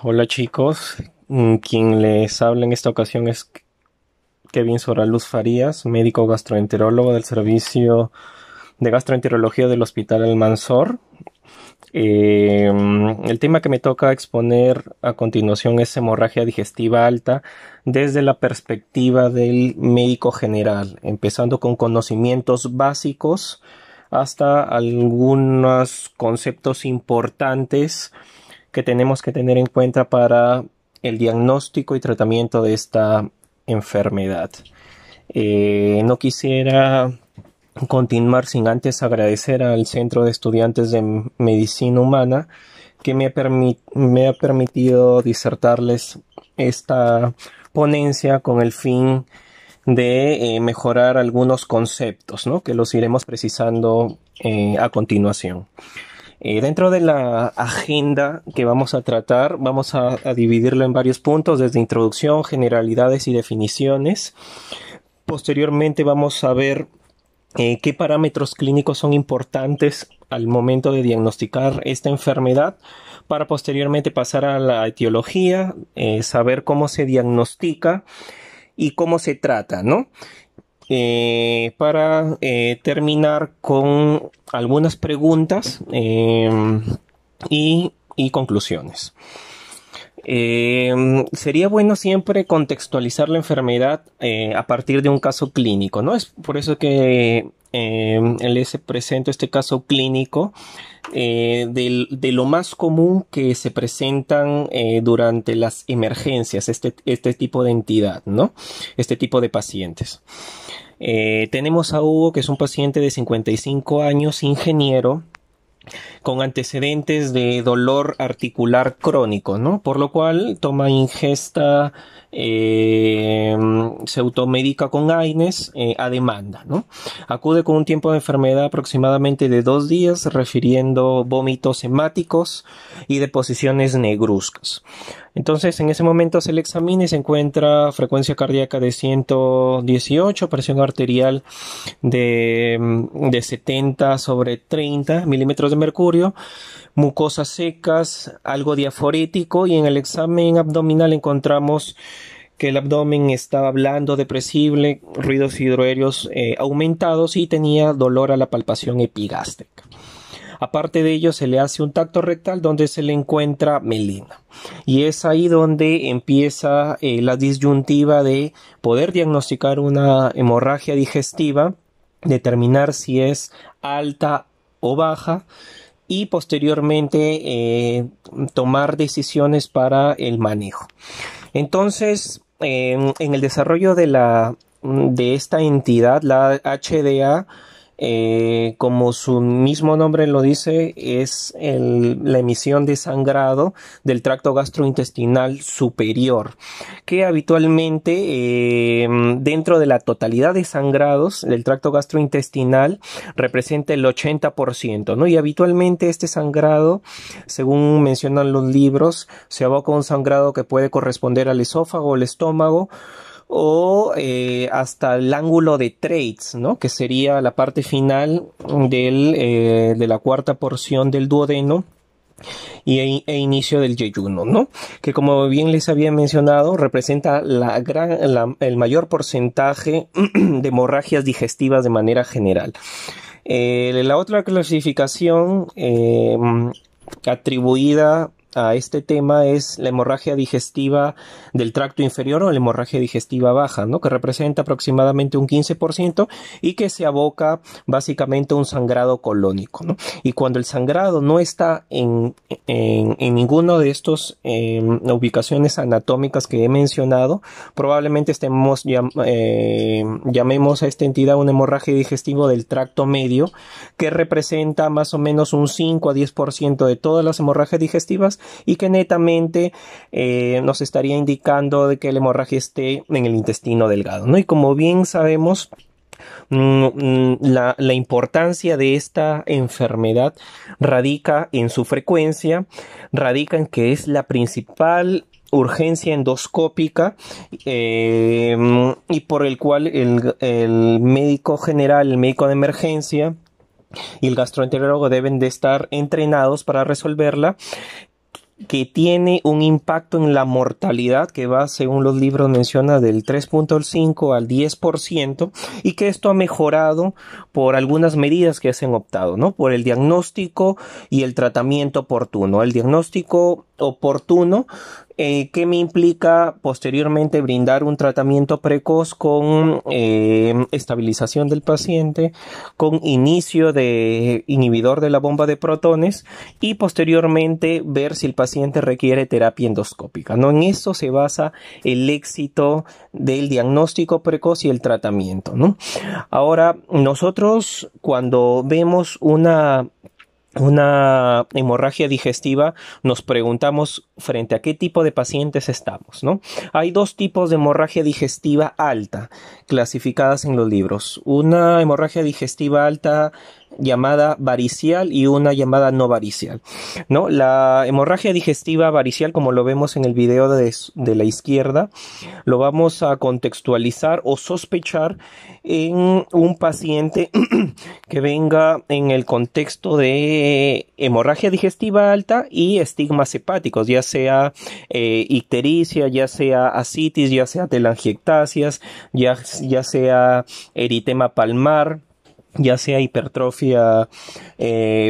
Hola chicos, quien les habla en esta ocasión es Kevin Soraluz Farías, médico gastroenterólogo del Servicio de Gastroenterología del Hospital Almanzor. El tema que me toca exponer a continuación es hemorragia digestiva alta desde la perspectiva del médico general, empezando con conocimientos básicos hasta algunos conceptos importantes que tenemos que tener en cuenta para el diagnóstico y tratamiento de esta enfermedad. No quisiera continuar sin antes agradecer al Centro de Estudiantes de Medicina Humana que me ha permitido disertarles esta ponencia con el fin de mejorar algunos conceptos, ¿no? Que los iremos precisando a continuación. Dentro de la agenda que vamos a tratar, vamos a dividirlo en varios puntos, desde introducción, generalidades y definiciones. Posteriormente vamos a ver qué parámetros clínicos son importantes al momento de diagnosticar esta enfermedad, para posteriormente pasar a la etiología, saber cómo se diagnostica y cómo se trata, ¿no? Para terminar con algunas preguntas y conclusiones. Sería bueno siempre contextualizar la enfermedad a partir de un caso clínico, ¿no? Es por eso que les presento este caso clínico de lo más común que se presentan durante las emergencias, este tipo de entidad, ¿no? Este tipo de pacientes. Tenemos a Hugo, que es un paciente de 55 años, ingeniero, con antecedentes de dolor articular crónico, ¿no? Por lo cual toma ingesta, se automedica con AINES a demanda, ¿no? Acude con un tiempo de enfermedad aproximadamente de 2 días, refiriendo vómitos hemáticos y deposiciones negruzcas. Entonces, en ese momento se le examina y se encuentra frecuencia cardíaca de 118, presión arterial de 70/30 milímetros de mercurio, mucosas secas, algo diaforético, y en el examen abdominal encontramos que el abdomen estaba blando, depresible, ruidos hidroaéreos aumentados, y tenía dolor a la palpación epigástrica. Aparte de ello, se le hace un tacto rectal donde se le encuentra melena. Y es ahí donde empieza la disyuntiva de poder diagnosticar una hemorragia digestiva, determinar si es alta o baja, y posteriormente tomar decisiones para el manejo. Entonces, en el desarrollo de esta entidad, la HDA, como su mismo nombre lo dice, es la emisión de sangrado del tracto gastrointestinal superior, que habitualmente dentro de la totalidad de sangrados del tracto gastrointestinal representa el 80%, ¿no? Y habitualmente este sangrado, según mencionan los libros, se aboca a un sangrado que puede corresponder al esófago o el estómago, o hasta el ángulo de Treitz, ¿no? Que sería la parte final de la cuarta porción del duodeno e inicio del yeyuno, ¿no? Que, como bien les había mencionado, representa el mayor porcentaje de hemorragias digestivas de manera general. La otra clasificación atribuida a este tema es la hemorragia digestiva del tracto inferior, o la hemorragia digestiva baja, ¿no? Que representa aproximadamente un 15% y que se aboca básicamente a un sangrado colónico, ¿no? Y cuando el sangrado no está en ninguno de estos ubicaciones anatómicas que he mencionado, probablemente llamemos a esta entidad una hemorragia digestiva del tracto medio, que representa más o menos un 5 a 10% de todas las hemorragias digestivas, y que netamente nos estaría indicando de que la hemorragia esté en el intestino delgado, ¿no? Y como bien sabemos, la importancia de esta enfermedad radica en su frecuencia, radica en que es la principal urgencia endoscópica, y por el cual el médico general, el médico de emergencia y el gastroenterólogo deben de estar entrenados para resolverla, que tiene un impacto en la mortalidad que va, según los libros menciona, del 3.5 al 10%, y que esto ha mejorado por algunas medidas que se han optado, ¿no? Por el diagnóstico y el tratamiento oportuno. El diagnóstico oportuno, que me implica posteriormente brindar un tratamiento precoz con estabilización del paciente, con inicio de inhibidor de la bomba de protones y posteriormente ver si el paciente requiere terapia endoscópica, ¿no? En eso se basa el éxito del diagnóstico precoz y el tratamiento, ¿no? Ahora, nosotros cuando vemos una hemorragia digestiva, nos preguntamos frente a qué tipo de pacientes estamos, ¿no? Hay dos tipos de hemorragia digestiva alta clasificadas en los libros. Una hemorragia digestiva alta llamada varicial y una llamada no varicial, ¿no? La hemorragia digestiva varicial, como lo vemos en el video de la izquierda, lo vamos a contextualizar o sospechar en un paciente que venga en el contexto de hemorragia digestiva alta y estigmas hepáticos, ya sea ictericia, ya sea ascitis, ya sea telangiectasias, ya sea eritema palmar, ya sea hipertrofia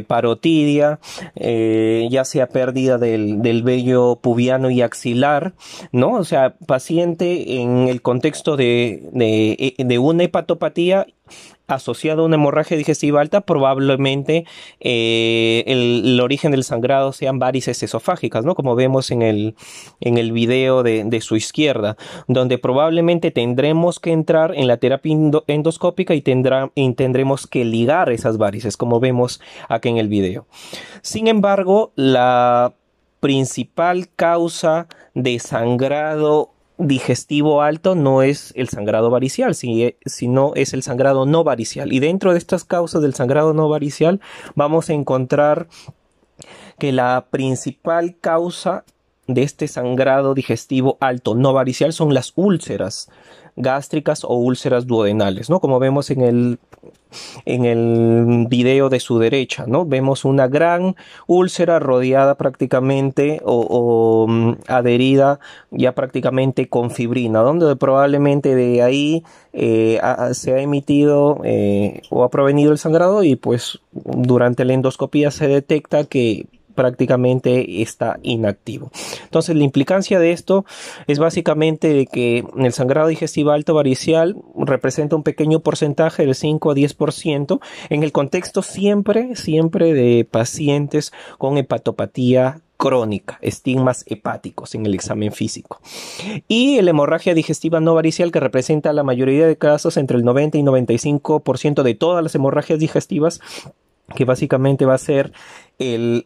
parotidia, ya sea pérdida del vello pubiano y axilar, ¿no? O sea, paciente en el contexto de una hepatopatía asociado a una hemorragia digestiva alta, probablemente el origen del sangrado sean varices esofágicas, ¿no? Como vemos en el video de su izquierda, donde probablemente tendremos que entrar en la terapia endoscópica y tendremos que ligar esas varices, como vemos aquí en el video. Sin embargo, la principal causa de sangrado digestivo alto no es el sangrado varicial, sino es el sangrado no varicial. Y dentro de estas causas del sangrado no varicial vamos a encontrar que la principal causa de este sangrado digestivo alto no varicial son las úlceras gástricas o úlceras duodenales, ¿no? Como vemos en el video de su derecha, ¿no? Vemos una gran úlcera rodeada prácticamente o adherida ya prácticamente con fibrina, donde probablemente de ahí se ha emitido o ha provenido el sangrado, y pues durante la endoscopía se detecta que prácticamente está inactivo. Entonces, la implicancia de esto es básicamente de que el sangrado digestivo alto varicial representa un pequeño porcentaje del 5 a 10% en el contexto siempre de pacientes con hepatopatía crónica, estigmas hepáticos en el examen físico. Y la hemorragia digestiva no varicial, que representa la mayoría de casos, entre el 90 y 95% de todas las hemorragias digestivas, que básicamente va a ser el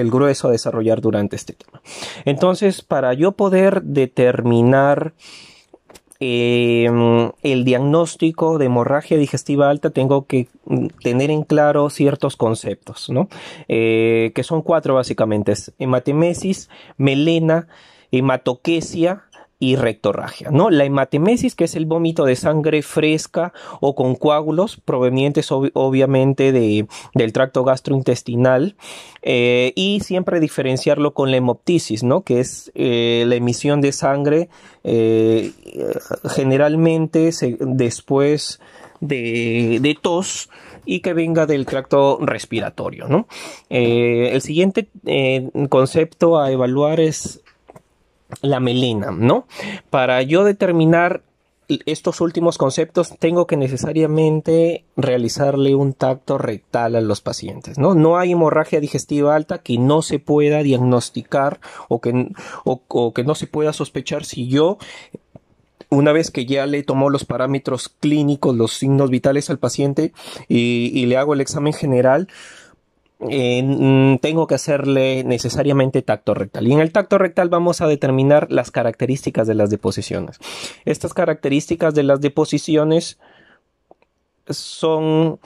grueso a desarrollar durante este tema. Entonces, para yo poder determinar el diagnóstico de hemorragia digestiva alta, tengo que tener en claro ciertos conceptos, ¿no? Que son 4 básicamente: es hematemesis, melena, hematoquesia y rectorragia, ¿no? La hematemesis, que es el vómito de sangre fresca o con coágulos provenientes obviamente del tracto gastrointestinal, y siempre diferenciarlo con la hemoptisis, ¿no? Que es la emisión de sangre generalmente después de tos, y que venga del tracto respiratorio, ¿no? El siguiente concepto a evaluar es la melena, ¿no? Para yo determinar estos últimos conceptos, tengo que necesariamente realizarle un tacto rectal a los pacientes, ¿no? No hay hemorragia digestiva alta que no se pueda diagnosticar o que no se pueda sospechar si yo, una vez que ya le tomó los parámetros clínicos, los signos vitales al paciente y le hago el examen general, tengo que hacerle necesariamente tacto rectal. Y en el tacto rectal vamos a determinar las características de las deposiciones. Estas características de las deposiciones son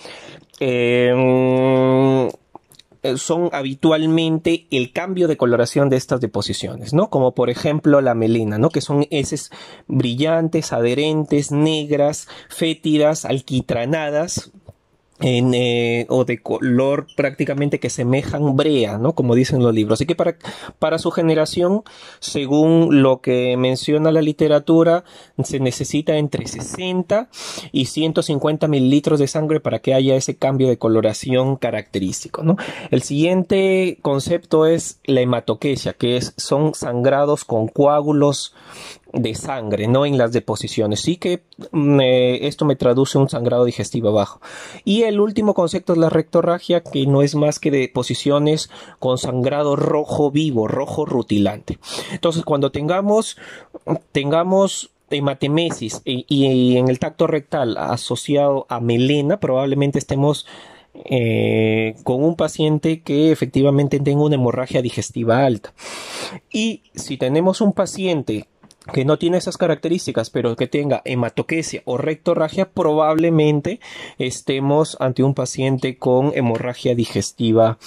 habitualmente el cambio de coloración de estas deposiciones, ¿no? Como por ejemplo la melena, ¿no? Que son heces brillantes, adherentes, negras, fétidas, alquitranadas, o de color prácticamente que semejan brea, ¿no? Como dicen los libros. Así que para su generación, según lo que menciona la literatura, se necesita entre 60 y 150 mililitros de sangre para que haya ese cambio de coloración característico, ¿no? El siguiente concepto es la hematoquesia, son sangrados con coágulos de sangre, no en las deposiciones. Sí que esto me traduce un sangrado digestivo bajo. Y el último concepto es la rectorragia, que no es más que deposiciones con sangrado rojo vivo, rojo rutilante. Entonces, cuando tengamos hematemesis y en el tracto rectal asociado a melena, probablemente estemos con un paciente que efectivamente tenga una hemorragia digestiva alta. Y si tenemos un paciente que no tiene esas características, pero que tenga hematoquesia o rectorragia, probablemente estemos ante un paciente con hemorragia digestiva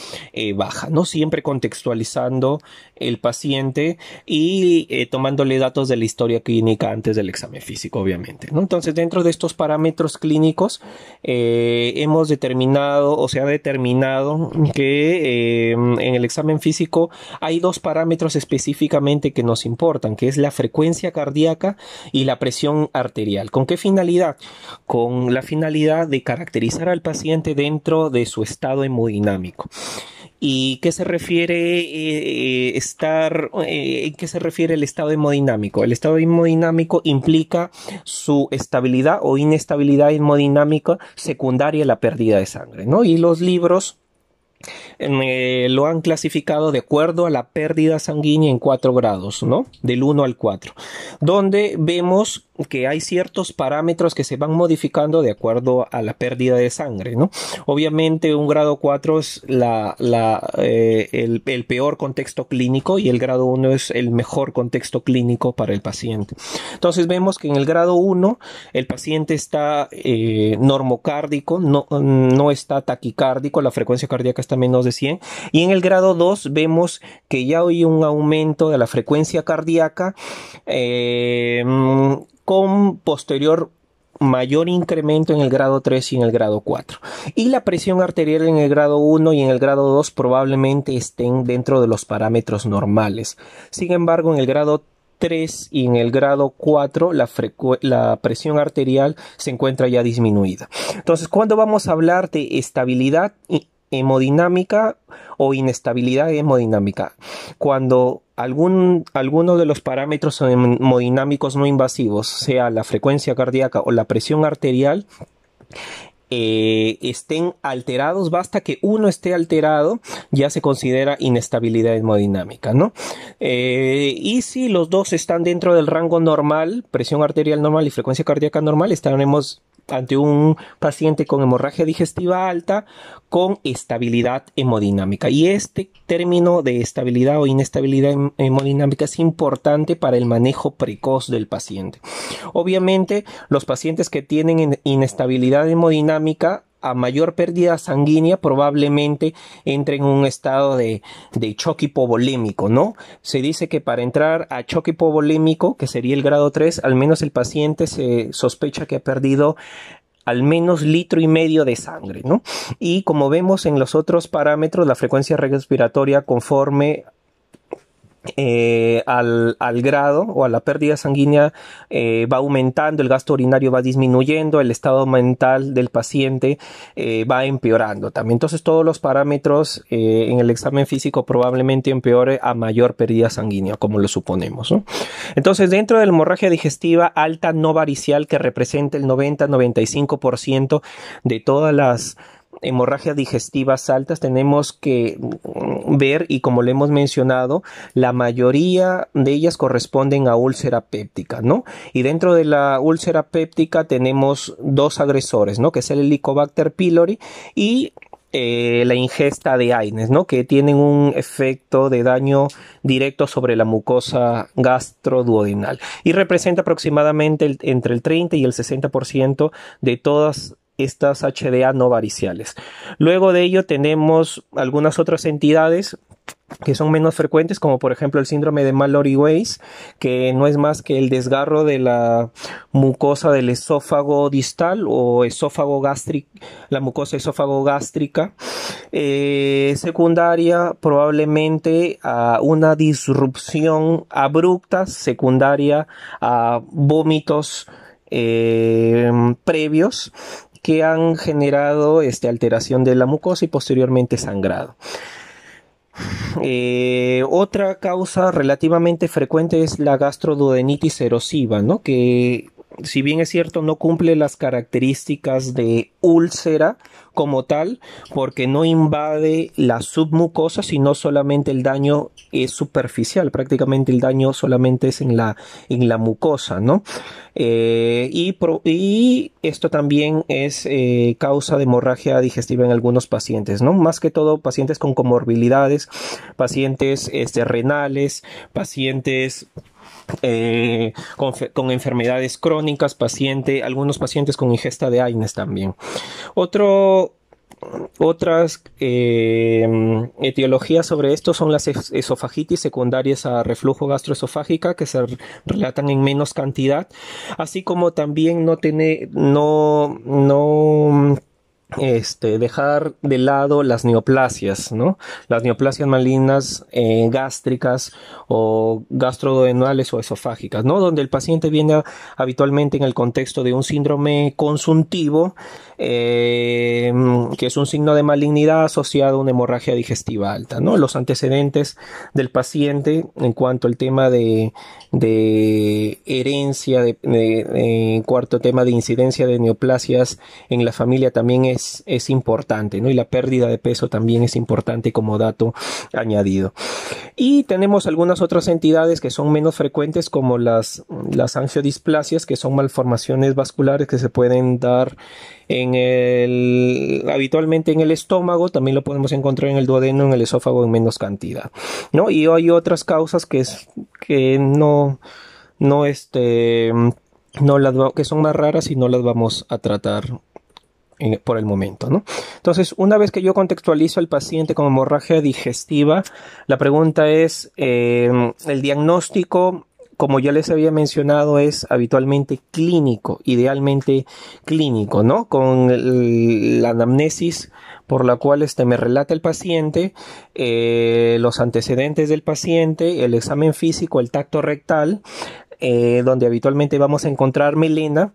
baja, ¿no? Siempre contextualizando el paciente y tomándole datos de la historia clínica antes del examen físico, obviamente, ¿no? Entonces, dentro de estos parámetros clínicos, hemos determinado o se ha determinado que en el examen físico hay dos parámetros específicamente que nos importan, que es la frecuencia cardíaca y la presión arterial. ¿Con qué finalidad? Con la finalidad de caracterizar al paciente dentro de su estado hemodinámico. ¿Y qué se refiere qué se refiere el estado hemodinámico? El estado hemodinámico implica su estabilidad o inestabilidad hemodinámica secundaria a la pérdida de sangre, ¿no? Y los libros lo han clasificado de acuerdo a la pérdida sanguínea en 4 grados, ¿no? Del 1 al 4, donde vemos que hay ciertos parámetros que se van modificando de acuerdo a la pérdida de sangre, ¿no? Obviamente un grado 4 es el peor contexto clínico y el grado 1 es el mejor contexto clínico para el paciente. Entonces vemos que en el grado 1 el paciente está normocárdico, no está taquicárdico, la frecuencia cardíaca está menos de 100, y en el grado 2 vemos que ya hay un aumento de la frecuencia cardíaca con posterior mayor incremento en el grado 3 y en el grado 4. Y la presión arterial en el grado 1 y en el grado 2 probablemente estén dentro de los parámetros normales. Sin embargo, en el grado 3 y en el grado 4 la presión arterial se encuentra ya disminuida. Entonces, ¿cuándo vamos a hablar de estabilidad hemodinámica o inestabilidad hemodinámica? Cuando alguno de los parámetros hemodinámicos no invasivos, sea la frecuencia cardíaca o la presión arterial, estén alterados. Basta que uno esté alterado, ya se considera inestabilidad hemodinámica, ¿no? Y si los dos están dentro del rango normal, presión arterial normal y frecuencia cardíaca normal, estaremos ante un paciente con hemorragia digestiva alta con estabilidad hemodinámica. Y este término de estabilidad o inestabilidad hemodinámica es importante para el manejo precoz del paciente. Obviamente, los pacientes que tienen inestabilidad hemodinámica, a mayor pérdida sanguínea, probablemente entre en un estado de choque hipovolémico, ¿no? Se dice que para entrar a choque hipovolémico, que sería el grado 3, al menos el paciente se sospecha que ha perdido al menos 1,5 litros de sangre, ¿no? Y como vemos en los otros parámetros, la frecuencia respiratoria conforme al grado o a la pérdida sanguínea va aumentando, el gasto urinario va disminuyendo, el estado mental del paciente va empeorando también. Entonces todos los parámetros en el examen físico probablemente empeore a mayor pérdida sanguínea, como lo suponemos, ¿no? Entonces, dentro de la hemorragia digestiva alta no varicial, que representa el 90-95% de todas las hemorragias digestivas altas, tenemos que ver, y como le hemos mencionado, la mayoría de ellas corresponden a úlcera péptica, ¿no? Y dentro de la úlcera péptica tenemos dos agresores, ¿no? Que es el Helicobacter pylori y la ingesta de AINES, ¿no? Que tienen un efecto de daño directo sobre la mucosa gastroduodenal y representa aproximadamente entre el 30 y el 60% de todas estas HDA no variciales. Luego de ello tenemos algunas otras entidades que son menos frecuentes, como por ejemplo el síndrome de Mallory-Weiss, que no es más que el desgarro de la mucosa del esófago distal o esófago gástrico, la mucosa esófago gástrica, secundaria probablemente a una disrupción abrupta, secundaria a vómitos previos que han generado alteración de la mucosa y posteriormente sangrado. Otra causa relativamente frecuente es la gastroduodenitis erosiva, ¿no? Que si bien es cierto no cumple las características de úlcera como tal, porque no invade la submucosa, sino solamente el daño es superficial, prácticamente el daño solamente es en la mucosa, ¿no? Y esto también es causa de hemorragia digestiva en algunos pacientes, ¿no? Más que todo pacientes con comorbilidades, pacientes renales, pacientes con enfermedades crónicas, algunos pacientes con ingesta de AINES también. Otras etiologías sobre esto son las esofagitis secundarias a reflujo gastroesofágica, que se relatan en menos cantidad, así como también dejar de lado las neoplasias, ¿no? Las neoplasias malignas gástricas o gastroduodenales o esofágicas, ¿no? Donde el paciente viene habitualmente en el contexto de un síndrome consuntivo, que es un signo de malignidad asociado a una hemorragia digestiva alta, ¿no? Los antecedentes del paciente en cuanto al tema de herencia, cuarto tema de incidencia de neoplasias en la familia también es importante, ¿no? Y la pérdida de peso también es importante como dato añadido. Y tenemos algunas otras entidades que son menos frecuentes, como las angiodisplasias, que son malformaciones vasculares que se pueden dar habitualmente en el estómago, también lo podemos encontrar en el duodeno, en el esófago en menos cantidad, ¿no? Y hay otras causas que son más raras y no las vamos a tratar por el momento, ¿no? Entonces, una vez que yo contextualizo al paciente con hemorragia digestiva, la pregunta es, el diagnóstico, como ya les había mencionado, es habitualmente clínico, idealmente clínico, ¿no? Con la anamnesis por la cual me relata el paciente, los antecedentes del paciente, el examen físico, el tacto rectal, donde habitualmente vamos a encontrar melena,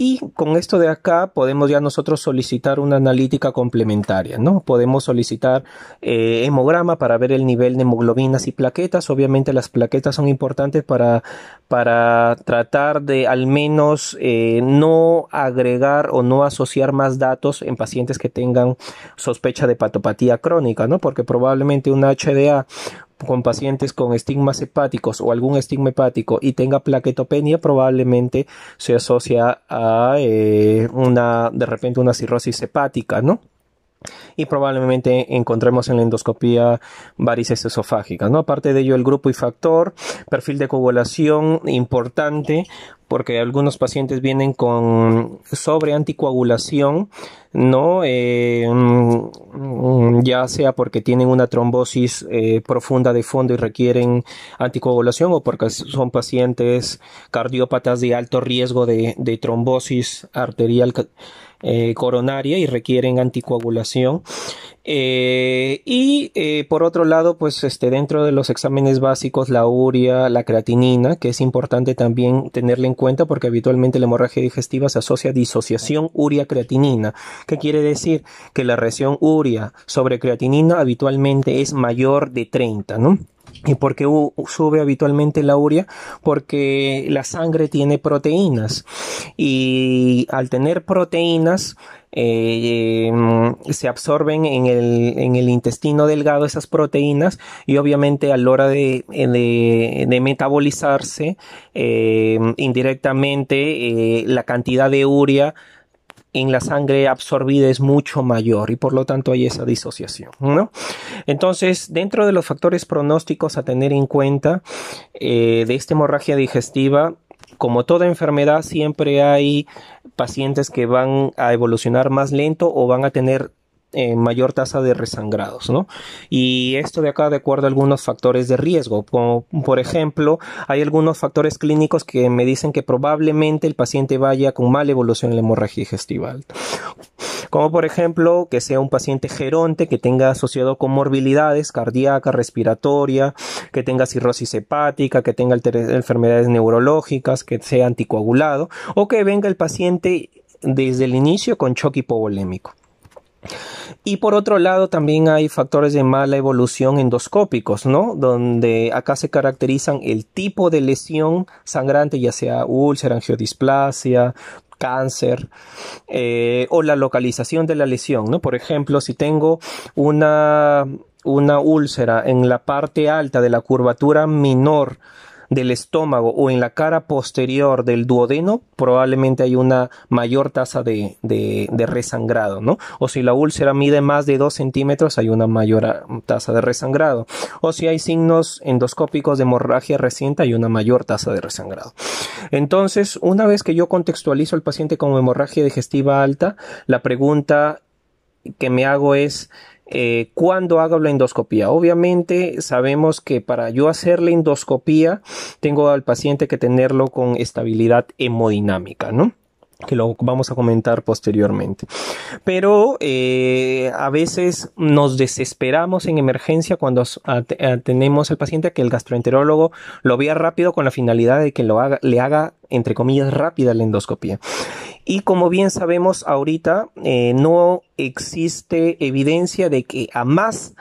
y con esto de acá podemos ya nosotros solicitar una analítica complementaria, ¿no? Podemos solicitar hemograma para ver el nivel de hemoglobinas y plaquetas. Obviamente las plaquetas son importantes para tratar de al menos no agregar o no asociar más datos en pacientes que tengan sospecha de hepatopatía crónica, ¿no? Porque probablemente una HDA con pacientes con estigmas hepáticos o algún estigma hepático y tenga plaquetopenia, probablemente se asocia a de repente una cirrosis hepática, ¿no? Y probablemente encontremos en la endoscopía varices esofágicas, ¿no? Aparte de ello, el grupo y factor, perfil de coagulación importante, porque algunos pacientes vienen con sobreanticoagulación, ¿no? Ya sea porque tienen una trombosis profunda de fondo y requieren anticoagulación, o porque son pacientes cardiópatas de alto riesgo de trombosis arterial coronaria y requieren anticoagulación. Por otro lado, pues dentro de los exámenes básicos, la urea, la creatinina, que es importante también tenerla en cuenta, porque habitualmente la hemorragia digestiva se asocia a disociación urea-creatinina. ¿Qué quiere decir? Que la reacción urea sobre creatinina habitualmente es mayor de 30, ¿no? ¿Y por qué sube habitualmente la urea? Porque la sangre tiene proteínas, y al tener proteínas se absorben en el intestino delgado esas proteínas, y obviamente a la hora de metabolizarse indirectamente la cantidad de urea en la sangre absorbida es mucho mayor, y por lo tanto hay esa disociación, ¿no? Entonces, dentro de los factores pronósticos a tener en cuenta de esta hemorragia digestiva, como toda enfermedad, siempre hay pacientes que van a evolucionar más lento o van a tener mayor tasa de resangrados, ¿no? Y esto de acá de acuerdo a algunos factores de riesgo, como por ejemplo, hay algunos factores clínicos que me dicen que probablemente el paciente vaya con mala evolución en la hemorragia digestiva alta. Como por ejemplo, que sea un paciente geronte, que tenga asociado comorbilidades cardíaca, respiratoria, que tenga cirrosis hepática, que tenga enfermedades neurológicas, que sea anticoagulado, o que venga el paciente desde el inicio con shock hipovolémico. Y por otro lado también hay factores de mala evolución endoscópicos, ¿no? Donde acá se caracterizan el tipo de lesión sangrante, ya sea úlcera, angiodisplasia, cáncer, o la localización de la lesión, ¿no? Por ejemplo, si tengo una úlcera en la parte alta de la curvatura menor del estómago o en la cara posterior del duodeno, probablemente hay una mayor tasa de resangrado, ¿no? O si la úlcera mide más de 2 centímetros, hay una mayor tasa de resangrado. O si hay signos endoscópicos de hemorragia reciente, hay una mayor tasa de resangrado. Entonces, una vez que yo contextualizo al paciente como hemorragia digestiva alta, la pregunta que me hago es: ¿cuándo hago la endoscopía? Obviamente sabemos que para yo hacer la endoscopía tengo al paciente que tenerlo con estabilidad hemodinámica, ¿no? Que lo vamos a comentar posteriormente. Pero a veces nos desesperamos en emergencia cuando tenemos al paciente que el gastroenterólogo lo vea rápido con la finalidad de que le haga, entre comillas, rápida la endoscopía. Y como bien sabemos ahorita, no existe evidencia de que a más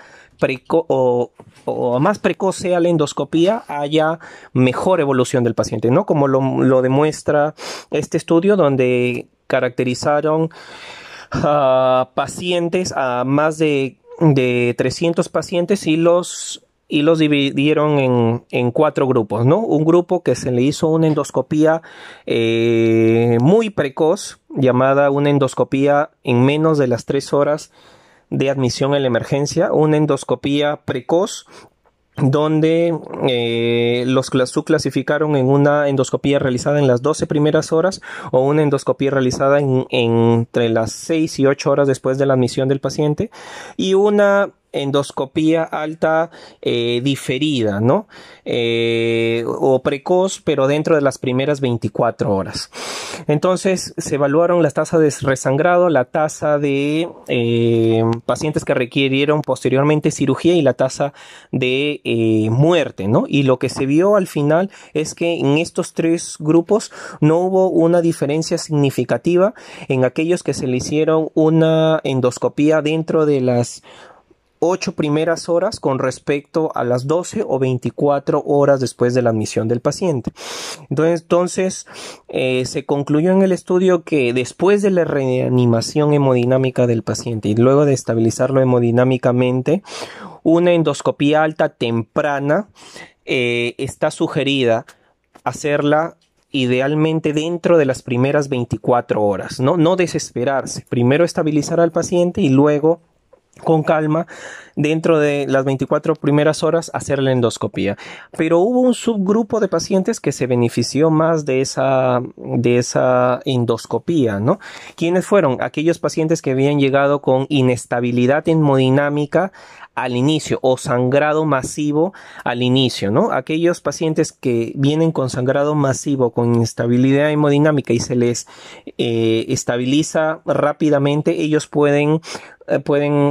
precoz sea la endoscopía, haya mejor evolución del paciente, ¿no? Como lo demuestra este estudio donde caracterizaron a pacientes, a más de 300 pacientes y los dividieron en 4 grupos, ¿no? Un grupo que se le hizo una endoscopía muy precoz, llamada una endoscopía en menos de las 3 horas de admisión en la emergencia, una endoscopía precoz donde los subclasificaron en una endoscopía realizada en las 12 primeras horas o una endoscopía realizada entre las 6 y 8 horas después de la admisión del paciente, y una endoscopía alta diferida, ¿no? O precoz, pero dentro de las primeras 24 horas. Entonces se evaluaron las tasas de resangrado, la tasa de pacientes que requirieron posteriormente cirugía y la tasa de muerte, ¿no? Y lo que se vio al final es que en estos 3 grupos no hubo una diferencia significativa en aquellos que se le hicieron una endoscopía dentro de las 8 primeras horas con respecto a las 12 o 24 horas después de la admisión del paciente. Entonces se concluyó en el estudio que después de la reanimación hemodinámica del paciente y luego de estabilizarlo hemodinámicamente, una endoscopía alta temprana está sugerida hacerla idealmente dentro de las primeras 24 horas, ¿no? No desesperarse. Primero estabilizar al paciente y luego, con calma, dentro de las 24 primeras horas hacer la endoscopía. Pero hubo un subgrupo de pacientes que se benefició más de esa endoscopía, ¿no? ¿Quiénes fueron? Aquellos pacientes que habían llegado con inestabilidad hemodinámica al inicio o sangrado masivo al inicio, ¿no? Aquellos pacientes que vienen con sangrado masivo, con inestabilidad hemodinámica y se les estabiliza rápidamente, ellos pueden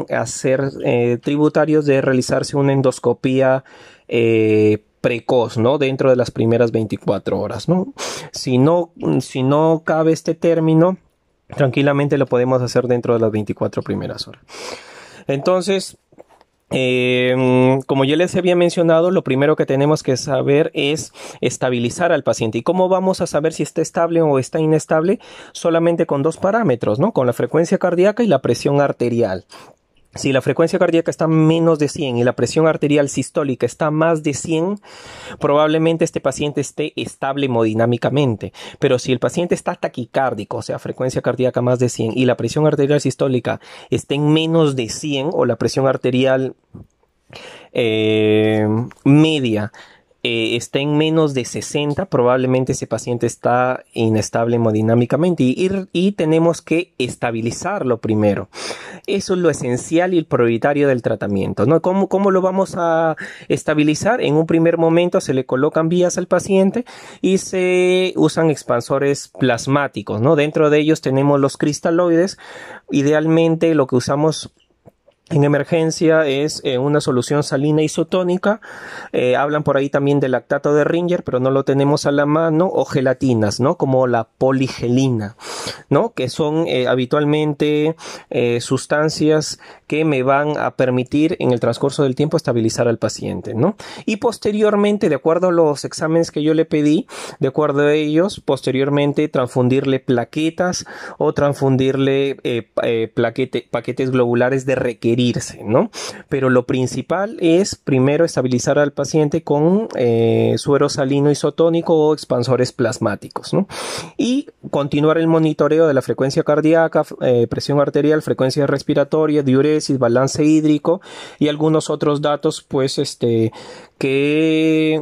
hacer tributarios de realizarse una endoscopía precoz, ¿no? Dentro de las primeras 24 horas, ¿no? Si no cabe este término, tranquilamente lo podemos hacer dentro de las 24 primeras horas. Entonces, como ya les había mencionado, lo primero que tenemos que saber es estabilizar al paciente. ¿Y cómo vamos a saber si está estable o está inestable? Solamente con 2 parámetros, ¿no? Con la frecuencia cardíaca y la presión arterial. Si la frecuencia cardíaca está menos de 100 y la presión arterial sistólica está más de 100, probablemente este paciente esté estable hemodinámicamente. Pero si el paciente está taquicárdico, o sea, frecuencia cardíaca más de 100, y la presión arterial sistólica está en menos de 100, o la presión arterial media está en menos de 60, probablemente ese paciente está inestable hemodinámicamente y tenemos que estabilizarlo primero. Eso es lo esencial y el prioritario del tratamiento, ¿no? ¿Cómo lo vamos a estabilizar? En un primer momento se le colocan vías al paciente y se usan expansores plasmáticos, ¿no? Dentro de ellos tenemos los cristaloides. Idealmente lo que usamos en emergencia es una solución salina isotónica. Hablan por ahí también del lactato de Ringer, pero no lo tenemos a la mano, o gelatinas, ¿no? Como la poligelina, ¿no? Que son habitualmente sustancias que me van a permitir en el transcurso del tiempo estabilizar al paciente, ¿no? Y posteriormente, de acuerdo a los exámenes que yo le pedí, de acuerdo a ellos, posteriormente transfundirle plaquetas o transfundirle paquetes globulares de requerimiento, ¿no? Pero lo principal es primero estabilizar al paciente con suero salino isotónico o expansores plasmáticos, ¿no? Y continuar el monitoreo de la frecuencia cardíaca, presión arterial, frecuencia respiratoria, diuresis, balance hídrico y algunos otros datos, pues, que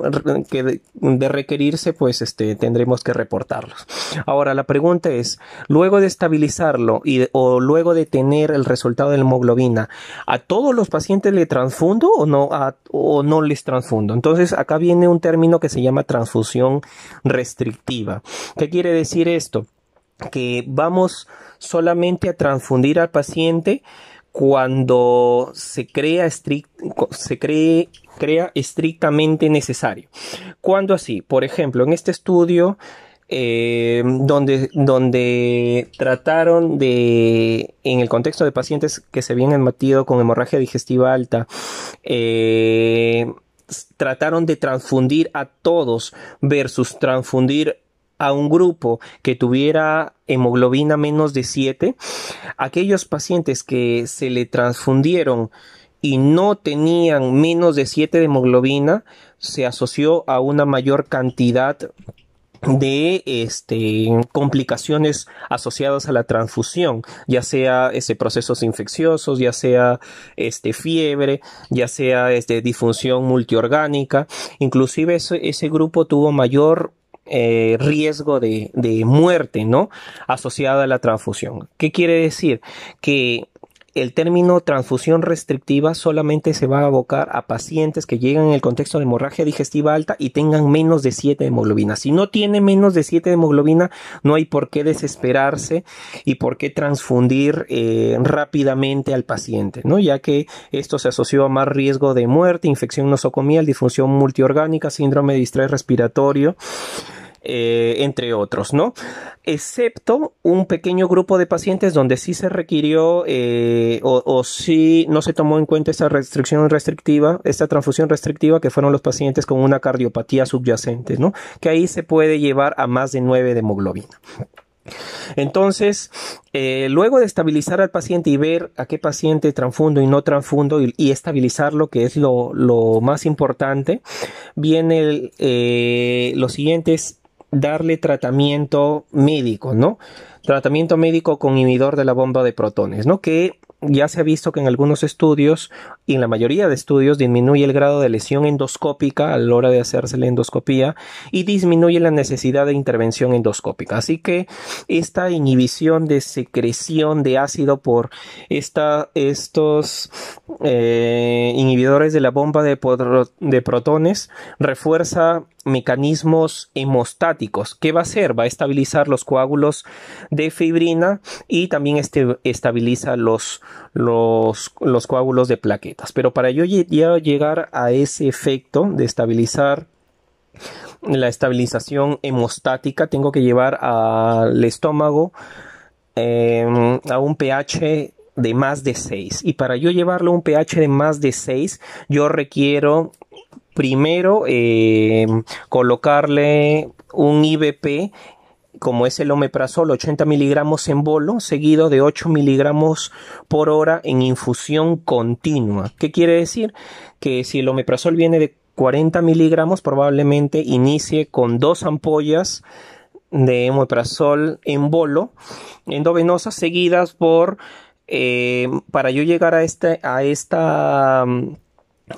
de requerirse, pues, tendremos que reportarlos. Ahora, la pregunta es, luego de estabilizarlo o luego de tener el resultado de la hemoglobina, ¿a todos los pacientes le transfundo o no les transfundo? Entonces, acá viene un término que se llama transfusión restrictiva. ¿Qué quiere decir esto? Que vamos solamente a transfundir al paciente cuando se crea estrictamente necesario. ¿Cuándo así? Por ejemplo, en este estudio donde trataron en el contexto de pacientes que se habían metido con hemorragia digestiva alta, trataron de transfundir a todos versus transfundir a un grupo que tuviera hemoglobina menos de 7, aquellos pacientes que se le transfundieron y no tenían menos de 7 de hemoglobina, se asoció a una mayor cantidad de complicaciones asociadas a la transfusión, ya sea procesos infecciosos, ya sea fiebre, ya sea disfunción multiorgánica. Inclusive ese grupo tuvo mayor riesgo de muerte, ¿no? Asociada a la transfusión. ¿Qué quiere decir? Que el término transfusión restrictiva solamente se va a abocar a pacientes que llegan en el contexto de hemorragia digestiva alta y tengan menos de 7 de hemoglobina. Si no tiene menos de 7 de hemoglobina, no hay por qué desesperarse y por qué transfundir rápidamente al paciente, ¿no? Ya que esto se asoció a más riesgo de muerte, infección nosocomial, disfunción multiorgánica, síndrome de distrés respiratorio, entre otros, ¿no? Excepto un pequeño grupo de pacientes donde sí se requirió o sí no se tomó en cuenta esta transfusión restrictiva, que fueron los pacientes con una cardiopatía subyacente, ¿no? Que ahí se puede llevar a más de 9 de hemoglobina. Entonces, luego de estabilizar al paciente y ver a qué paciente transfundo y no transfundo y estabilizarlo, que es lo más importante, viene lo siguiente es darle tratamiento médico, ¿no? Tratamiento médico con inhibidor de la bomba de protones, ¿no? Que ya se ha visto que en algunos estudios y en la mayoría de estudios disminuye el grado de lesión endoscópica a la hora de hacerse la endoscopía y disminuye la necesidad de intervención endoscópica. Así que esta inhibición de secreción de ácido por estos inhibidores de la bomba de protones refuerza mecanismos hemostáticos. ¿Qué va a hacer? Va a estabilizar los coágulos de fibrina y también estabiliza los coágulos de plaquetas. Pero para yo llegar a ese efecto de estabilizar la estabilización hemostática, tengo que llevar al estómago a un pH de más de 6. Y para yo llevarlo a un pH de más de 6, yo requiero primero colocarle un IVP, como es el omeprazol, 80 miligramos en bolo, seguido de 8 miligramos por hora en infusión continua. ¿Qué quiere decir? Que si el omeprazol viene de 40 miligramos, probablemente inicie con 2 ampollas de omeprazol en bolo endovenosa, seguidas por, para yo llegar a esta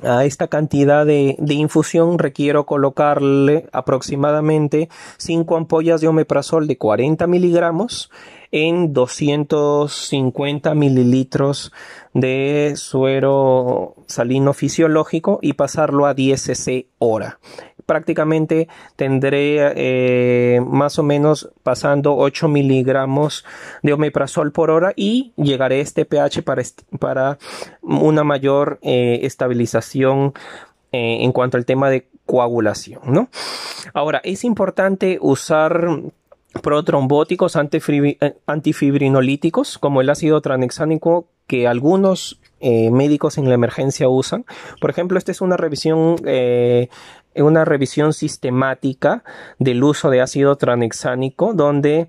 A esta cantidad de infusión requiero colocarle aproximadamente 5 ampollas de omeprazol de 40 miligramos en 250 mililitros de suero salino fisiológico y pasarlo a 10 cc hora. Prácticamente tendré más o menos pasando 8 miligramos de omeprazol por hora y llegaré a este pH para una mayor estabilización en cuanto al tema de coagulación, ¿no? Ahora, es importante usar protrombóticos antifibrinolíticos como el ácido tranexámico que algunos médicos en la emergencia usan. Por ejemplo, esta es una revisión sistemática del uso de ácido tranexámico donde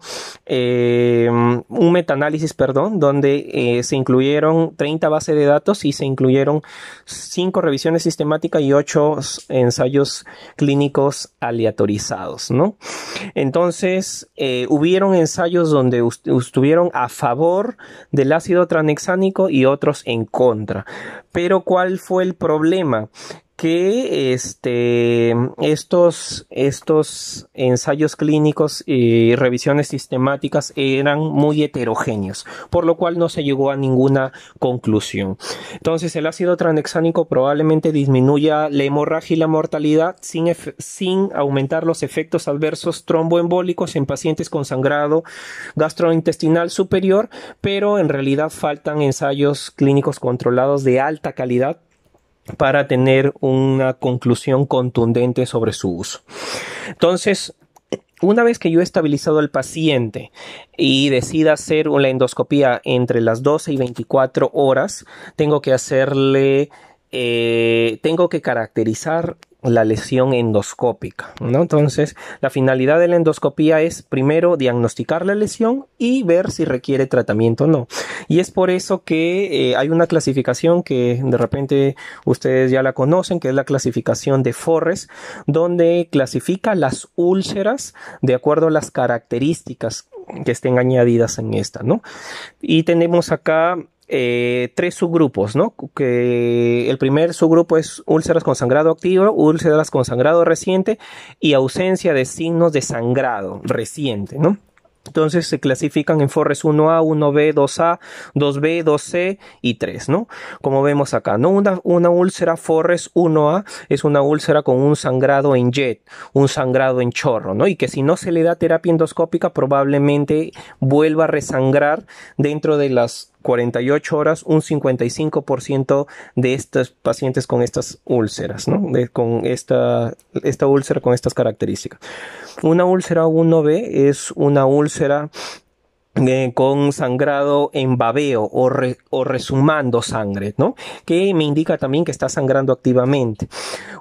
un metaanálisis, donde se incluyeron 30 bases de datos y se incluyeron 5 revisiones sistemáticas y 8 ensayos clínicos aleatorizados, ¿no? Entonces, hubieron ensayos donde estuvieron a favor del ácido tranexámico y otros en contra. Pero ¿cuál fue el problema? Que estos ensayos clínicos y revisiones sistemáticas eran muy heterogéneos, por lo cual no se llegó a ninguna conclusión. Entonces, el ácido tranexámico probablemente disminuya la hemorragia y la mortalidad sin aumentar los efectos adversos tromboembólicos en pacientes con sangrado gastrointestinal superior, pero en realidad faltan ensayos clínicos controlados de alta calidad para tener una conclusión contundente sobre su uso. Entonces, una vez que yo he estabilizado al paciente y decida hacer una endoscopía entre las 12 y 24 horas, tengo que caracterizar la lesión endoscópica, ¿no? Entonces, la finalidad de la endoscopía es primero diagnosticar la lesión y ver si requiere tratamiento o no. Y es por eso que hay una clasificación que de repente ustedes ya la conocen, que es la clasificación de Forres, donde clasifica las úlceras de acuerdo a las características que estén añadidas en esta, ¿no? Y tenemos acá 3 subgrupos, ¿no? Que el primer subgrupo es úlceras con sangrado activo, úlceras con sangrado reciente y ausencia de signos de sangrado reciente, ¿no? Entonces se clasifican en Forres 1A, 1B, 2A, 2B, 2C y 3, ¿no? Como vemos acá, ¿no? Una úlcera Forres 1A es una úlcera con un sangrado en jet, un sangrado en chorro, ¿no? Y que si no se le da terapia endoscópica probablemente vuelva a resangrar dentro de las 48 horas un 55% de estos pacientes con estas úlceras, ¿no? Con esta úlcera con estas características. Una úlcera 1B es una úlcera con sangrado en babeo o resumando sangre, ¿no? Que me indica también que está sangrando activamente.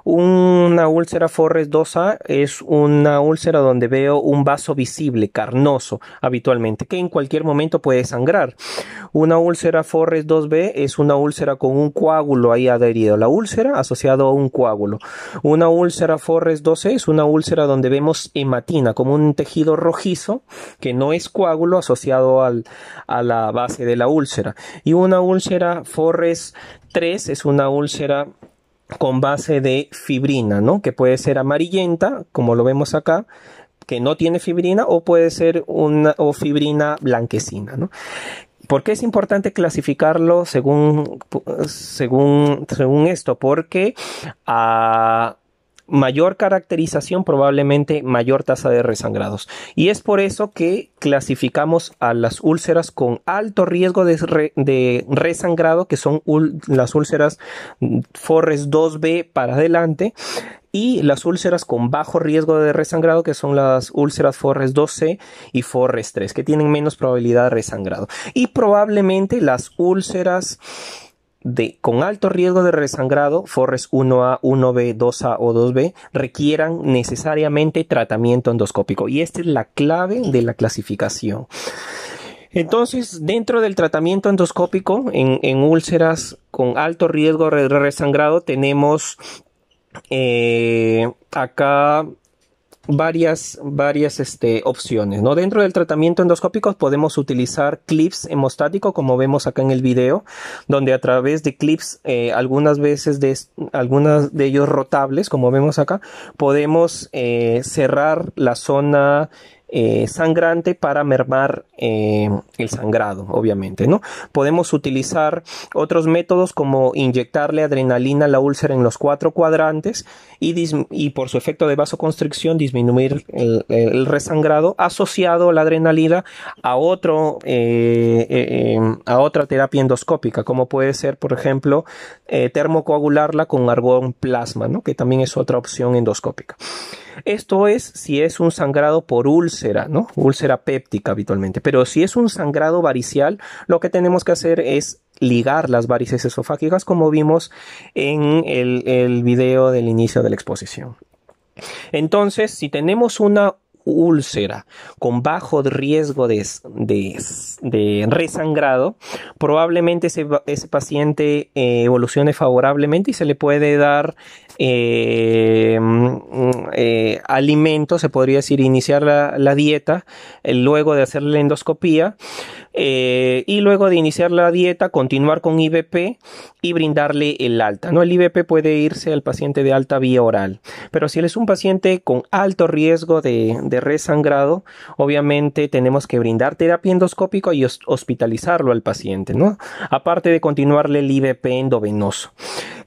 Una úlcera Forres 2A es una úlcera donde veo un vaso visible, carnoso, habitualmente, que en cualquier momento puede sangrar. Una úlcera Forres 2B es una úlcera con un coágulo ahí adherido. La úlcera asociado a un coágulo. Una úlcera Forres 2C es una úlcera donde vemos hematina, como un tejido rojizo, que no es coágulo asociado a la base de la úlcera. Y una úlcera Forres 3 es una úlcera con base de fibrina, ¿no? Que puede ser amarillenta, como lo vemos acá, que no tiene fibrina, o puede ser fibrina blanquecina, ¿no? ¿Por qué es importante clasificarlo según esto? Porque mayor caracterización, probablemente mayor tasa de resangrados. Y es por eso que clasificamos a las úlceras con alto riesgo de resangrado, que son las úlceras Forres 2B para adelante, y las úlceras con bajo riesgo de resangrado, que son las úlceras Forres 2C y Forres 3, que tienen menos probabilidad de resangrado. Y probablemente las úlceras con alto riesgo de resangrado, Forres 1A, 1B, 2A o 2B, requieran necesariamente tratamiento endoscópico. Y esta es la clave de la clasificación. Entonces, dentro del tratamiento endoscópico, en úlceras con alto riesgo de resangrado, tenemos acá varias opciones, ¿no? Dentro del tratamiento endoscópico podemos utilizar clips hemostáticos, como vemos acá en el video, donde a través de clips, algunas de ellos rotables, como vemos acá, podemos cerrar la zona sangrante para mermar el sangrado, obviamente, ¿no? Podemos utilizar otros métodos como inyectarle adrenalina a la úlcera en los 4 cuadrantes y por su efecto de vasoconstricción disminuir el resangrado asociado a la adrenalina a otra terapia endoscópica, como puede ser, por ejemplo, termocoagularla con argón plasma, ¿no? Que también es otra opción endoscópica. Esto es si es un sangrado por úlcera, ¿no? Úlcera péptica habitualmente. Pero si es un sangrado varicial, lo que tenemos que hacer es ligar las varices esofágicas, como vimos en el video del inicio de la exposición. Entonces, si tenemos una úlcera con bajo riesgo de resangrado, probablemente ese paciente evolucione favorablemente y se le puede dar alimentos, se podría decir, iniciar la dieta luego de hacer la endoscopía, y luego de iniciar la dieta continuar con IVP y brindarle el alta, ¿no? El IVP puede irse al paciente de alta vía oral, pero si él es un paciente con alto riesgo de resangrado, obviamente tenemos que brindar terapia endoscópica y hospitalizarlo al paciente, ¿no? Aparte de continuarle el IVP endovenoso.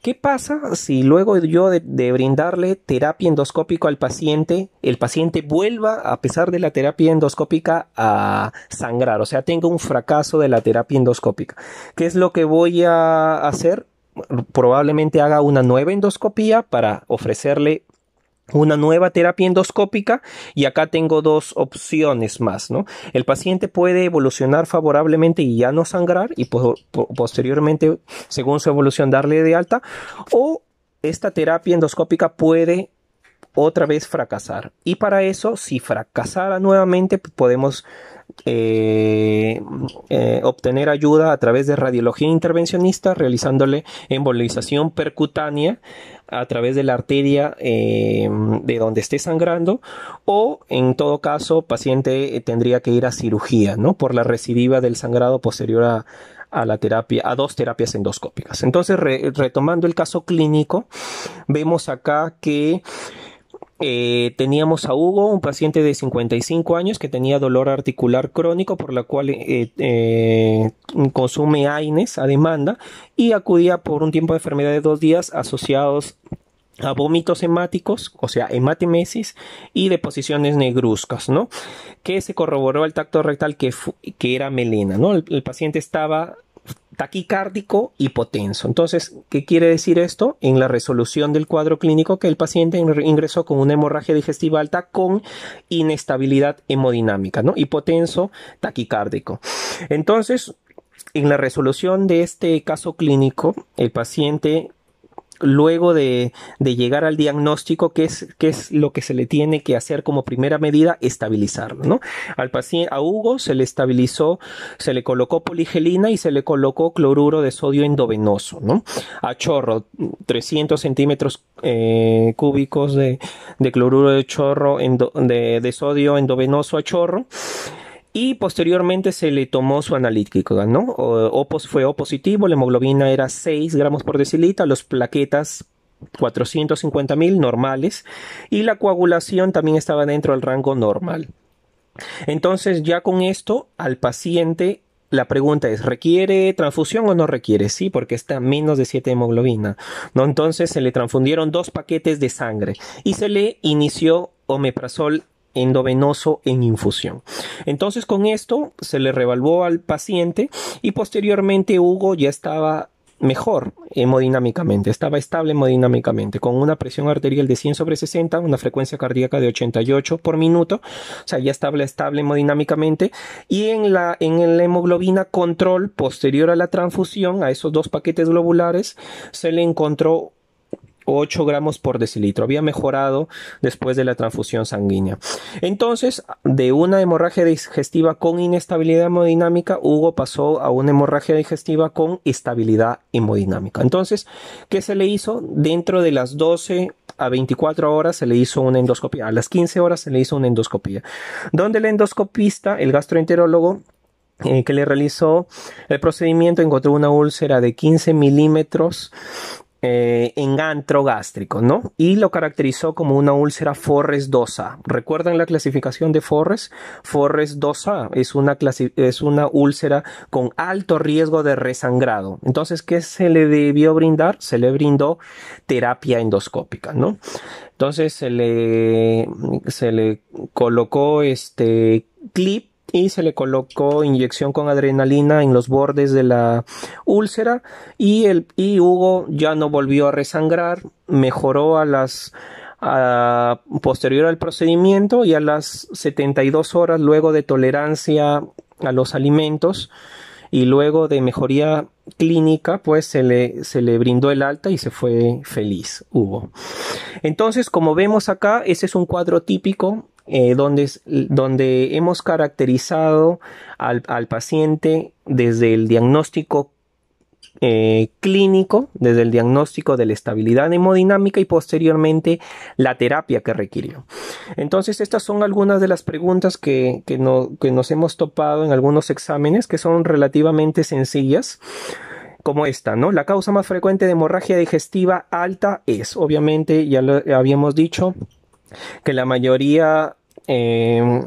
¿Qué pasa si luego yo de brindarle terapia endoscópica al paciente, el paciente vuelva, a pesar de la terapia endoscópica, a sangrar? O sea, tenga un fracaso de la terapia endoscópica. ¿Qué es lo que voy a hacer? Probablemente haga una nueva endoscopía para ofrecerle una nueva terapia endoscópica, y acá tengo dos opciones más, ¿no? El paciente puede evolucionar favorablemente y ya no sangrar y posteriormente, según su evolución, darle de alta, o esta terapia endoscópica puede otra vez fracasar, y para eso, si fracasara nuevamente, podemos obtener ayuda a través de radiología intervencionista, realizándole embolización percutánea a través de la arteria de donde esté sangrando, o en todo caso paciente tendría que ir a cirugía, ¿no? Por la recidiva del sangrado posterior a la terapia, a 2 terapias endoscópicas. Entonces, retomando el caso clínico, vemos acá que teníamos a Hugo, un paciente de 55 años que tenía dolor articular crónico, por la cual consume AINES a demanda y acudía por un tiempo de enfermedad de 2 días asociados a vómitos hemáticos, o sea, hematemesis y deposiciones negruzcas, ¿no? Que se corroboró al tacto rectal que era melena, ¿no? El paciente estaba taquicárdico, hipotenso. Entonces, ¿qué quiere decir esto? En la resolución del cuadro clínico, que el paciente ingresó con una hemorragia digestiva alta con inestabilidad hemodinámica, ¿no? Hipotenso, taquicárdico. Entonces, en la resolución de este caso clínico, el paciente, luego de llegar al diagnóstico, ¿qué es lo que se le tiene que hacer como primera medida? Estabilizarlo, ¿no? A Hugo se le estabilizó, se le colocó poligelina y se le colocó cloruro de sodio endovenoso, ¿no? A chorro, 300 centímetros cúbicos de cloruro de sodio endovenoso a chorro. Y posteriormente se le tomó su analítico, ¿no? Fue O positivo, la hemoglobina era 6 gramos por decilitro, los plaquetas 450.000 normales, y la coagulación también estaba dentro del rango normal. Entonces, ya con esto, al paciente, la pregunta es, ¿requiere transfusión o no requiere? Sí, porque está a menos de 7 de hemoglobina, ¿no? Entonces se le transfundieron 2 paquetes de sangre y se le inició omeprazol endovenoso en infusión. Entonces, con esto se le reevaluó al paciente y posteriormente Hugo ya estaba mejor hemodinámicamente, estaba estable hemodinámicamente, con una presión arterial de 100/60, una frecuencia cardíaca de 88 por minuto, o sea, ya estaba estable hemodinámicamente, y en la hemoglobina control posterior a la transfusión, a esos 2 paquetes globulares, se le encontró 8 gramos por decilitro. Había mejorado después de la transfusión sanguínea. Entonces, de una hemorragia digestiva con inestabilidad hemodinámica, Hugo pasó a una hemorragia digestiva con estabilidad hemodinámica. Entonces, ¿qué se le hizo? Dentro de las 12 a 24 horas se le hizo una endoscopia. A las 15 horas se le hizo una endoscopia, donde el endoscopista, el gastroenterólogo, que le realizó el procedimiento, encontró una úlcera de 15 milímetros en antro gástrico, ¿no? Y lo caracterizó como una úlcera Forres 2A. ¿Recuerdan la clasificación de Forres? Forres 2A es una úlcera con alto riesgo de resangrado. Entonces, ¿qué se le debió brindar? Se le brindó terapia endoscópica, ¿no? Entonces se le colocó clip y se le colocó inyección con adrenalina en los bordes de la úlcera y Hugo ya no volvió a resangrar, mejoró posterior al procedimiento, y a las 72 horas luego de tolerancia a los alimentos y luego de mejoría clínica, pues se le brindó el alta y se fue feliz, Hugo. Entonces, como vemos acá, ese es un cuadro típico donde hemos caracterizado al paciente desde el diagnóstico clínico, desde el diagnóstico de la estabilidad hemodinámica y posteriormente la terapia que requirió. Entonces, estas son algunas de las preguntas que nos hemos topado en algunos exámenes, que son relativamente sencillas, como esta, ¿no? La causa más frecuente de hemorragia digestiva alta es, obviamente, ya lo habíamos dicho, que la mayoría de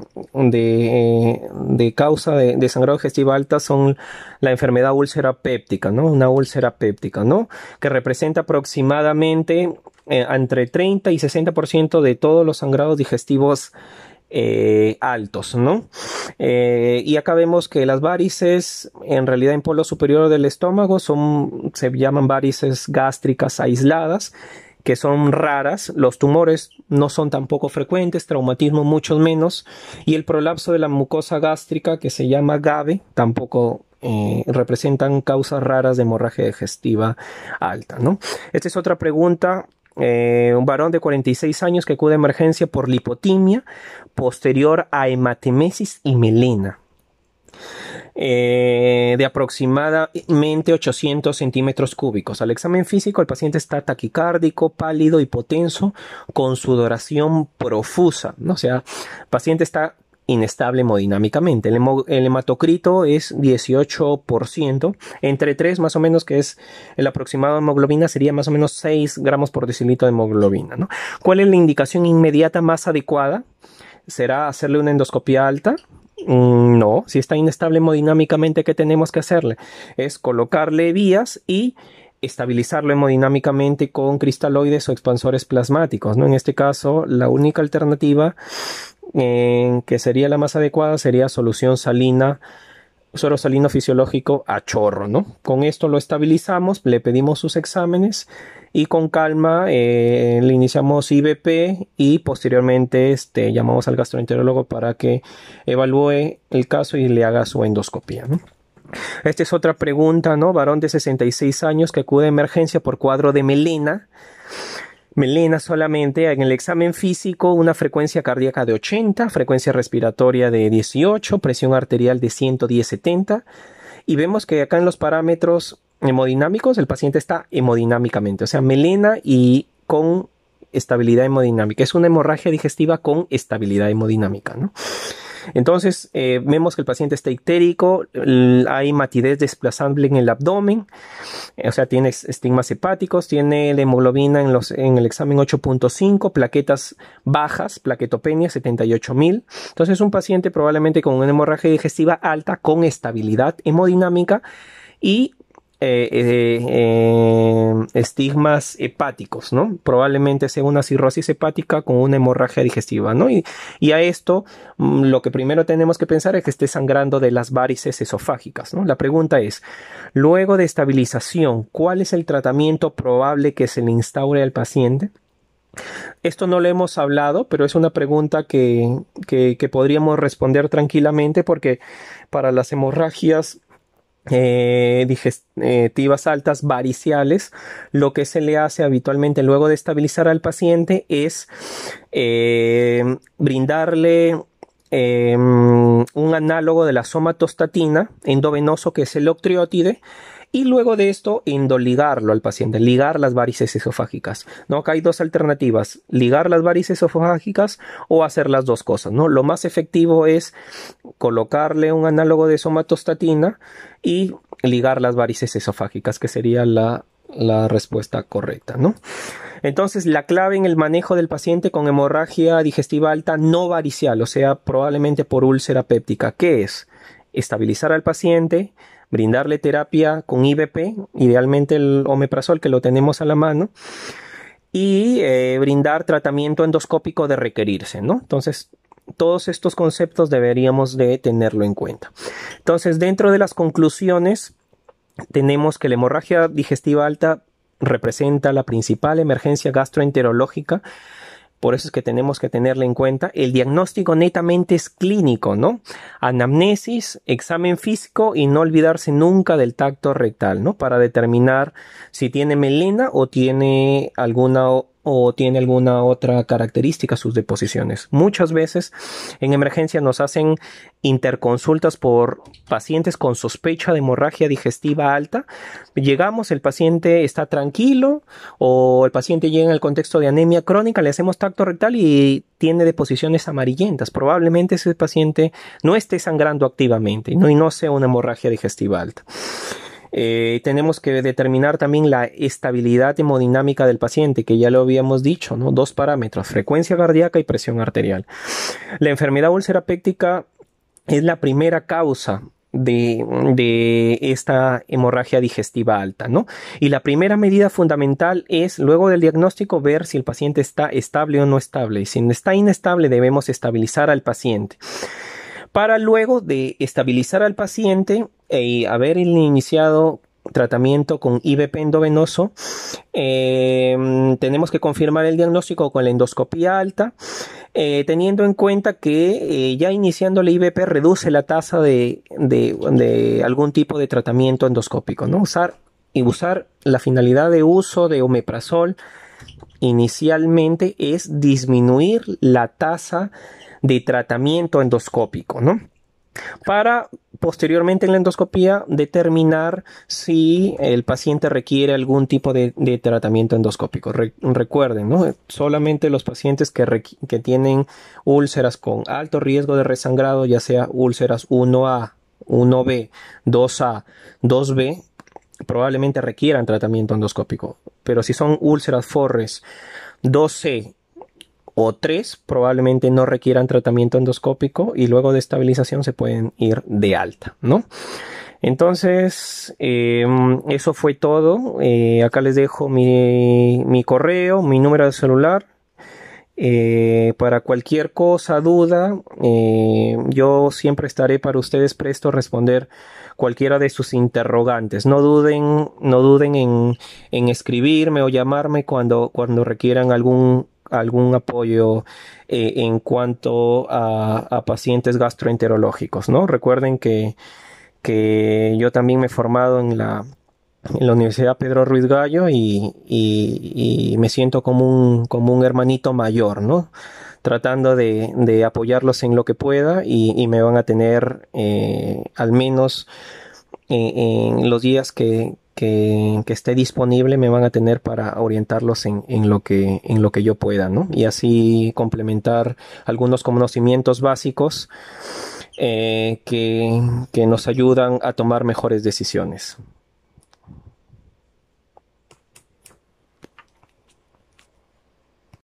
causa de sangrado digestivo alta son la enfermedad úlcera péptica, ¿no? Una úlcera péptica, ¿no? Que representa aproximadamente entre 30 y 60% de todos los sangrados digestivos altos, ¿no? Y acá vemos que las varices, en realidad en polo superior del estómago, se llaman varices gástricas aisladas, que son raras. Los tumores no son tampoco frecuentes, traumatismo mucho menos, y el prolapso de la mucosa gástrica, que se llama GABE, tampoco representan causas raras de hemorragia digestiva alta, ¿no? Esta es otra pregunta. Un varón de 46 años que acude a emergencia por lipotimia posterior a hematemesis y melena, de aproximadamente 800 centímetros cúbicos. Al examen físico, el paciente está taquicárdico, pálido, hipotenso, con sudoración profusa, ¿no? O sea, el paciente está inestable hemodinámicamente. El hematocrito es 18%, entre 3 más o menos, que es el aproximado de hemoglobina, sería más o menos 6 gramos por decilitro de hemoglobina, ¿no? ¿Cuál es la indicación inmediata más adecuada? ¿Será hacerle una endoscopia alta? No, si está inestable hemodinámicamente, ¿qué tenemos que hacerle? Es colocarle vías y estabilizarlo hemodinámicamente con cristaloides o expansores plasmáticos, ¿no? En este caso, la única alternativa que sería la más adecuada sería solución salina, suero salino fisiológico a chorro, ¿no? Con esto lo estabilizamos, le pedimos sus exámenes y con calma le iniciamos IBP y posteriormente llamamos al gastroenterólogo para que evalúe el caso y le haga su endoscopia, ¿no? Esta es otra pregunta, ¿no? Varón de 66 años que acude a emergencia por cuadro de melena. Melena solamente. En el examen físico, una frecuencia cardíaca de 80, frecuencia respiratoria de 18, presión arterial de 110/70, y vemos que acá en los parámetros hemodinámicos el paciente está hemodinámicamente, o sea, melena y con estabilidad hemodinámica. Es una hemorragia digestiva con estabilidad hemodinámica, ¿no? Entonces vemos que el paciente está ictérico, hay matidez desplazable en el abdomen, o sea, tiene estigmas hepáticos, tiene la hemoglobina en el examen 8.5, plaquetas bajas, plaquetopenia 78.000. Entonces es un paciente probablemente con una hemorragia digestiva alta con estabilidad hemodinámica y estigmas hepáticos, ¿no? Probablemente sea una cirrosis hepática con una hemorragia digestiva, ¿no? Y a esto lo que primero tenemos que pensar es que esté sangrando de las varices esofágicas, ¿no? La pregunta es, luego de estabilización, ¿cuál es el tratamiento probable que se le instaure al paciente? Esto no lo hemos hablado, pero es una pregunta que podríamos responder tranquilamente, porque para las hemorragias digestivas altas variciales, lo que se le hace habitualmente luego de estabilizar al paciente es brindarle un análogo de la somatostatina endovenoso, que es el octreotide, y luego de esto endoligarlo al paciente, ligar las varices esofágicas, ¿no? Acá hay dos alternativas: ligar las varices esofágicas o hacer las dos cosas, ¿no? Lo más efectivo es colocarle un análogo de somatostatina y ligar las varices esofágicas, que sería la respuesta correcta, ¿no? Entonces, la clave en el manejo del paciente con hemorragia digestiva alta no varicial, o sea, probablemente por úlcera péptica, ¿qué es? Estabilizar al paciente, brindarle terapia con IVP, idealmente el omeprazol, que lo tenemos a la mano, y brindar tratamiento endoscópico de requerirse, ¿no? Entonces, todos estos conceptos deberíamos de tenerlo en cuenta. Entonces, dentro de las conclusiones, tenemos que la hemorragia digestiva alta representa la principal emergencia gastroenterológica. Por eso es que tenemos que tenerla en cuenta. El diagnóstico netamente es clínico, ¿no? Anamnesis, examen físico y no olvidarse nunca del tacto rectal, ¿no? Para determinar si tiene melena o tiene alguna otra característica sus deposiciones. Muchas veces en emergencia nos hacen interconsultas por pacientes con sospecha de hemorragia digestiva alta. Llegamos, el paciente está tranquilo o el paciente llega en el contexto de anemia crónica, le hacemos tacto rectal y tiene deposiciones amarillentas. Probablemente ese paciente no esté sangrando activamente, ¿no? Y no sea una hemorragia digestiva alta. Tenemos que determinar también la estabilidad hemodinámica del paciente, que ya lo habíamos dicho, ¿no? Dos parámetros: frecuencia cardíaca y presión arterial. La enfermedad úlcera péptica es la primera causa de esta hemorragia digestiva alta, ¿no? Y la primera medida fundamental es, luego del diagnóstico, ver si el paciente está estable o no estable. Y si está inestable, debemos estabilizar al paciente. Para luego de estabilizar al paciente y haber iniciado tratamiento con IVP endovenoso, tenemos que confirmar el diagnóstico con la endoscopía alta, teniendo en cuenta que ya iniciando la IVP reduce la tasa de algún tipo de tratamiento endoscópico, ¿no? Usar la finalidad de uso de omeprazol inicialmente es disminuir la tasa de tratamiento endoscópico, ¿no? Para posteriormente en la endoscopía determinar si el paciente requiere algún tipo de tratamiento endoscópico. Recuerden, ¿no? Solamente los pacientes que tienen úlceras con alto riesgo de resangrado, ya sea úlceras 1A, 1B, 2A, 2B, probablemente requieran tratamiento endoscópico. Pero si son úlceras Forres 2C o 3, probablemente no requieran tratamiento endoscópico y luego de estabilización se pueden ir de alta, ¿no? Entonces, eso fue todo. Acá les dejo mi correo, mi número de celular. Para cualquier cosa, duda, yo siempre estaré para ustedes presto a responder cualquiera de sus interrogantes. No duden en escribirme o llamarme cuando requieran algún apoyo en cuanto a pacientes gastroenterológicos, ¿no? Recuerden que yo también me he formado en la Universidad Pedro Ruiz Gallo y me siento como un hermanito mayor, ¿no? Tratando de apoyarlos en lo que pueda y me van a tener al menos en los días que esté disponible, me van a tener para orientarlos en lo que yo pueda, ¿no? Y así complementar algunos conocimientos básicos que nos ayudan a tomar mejores decisiones.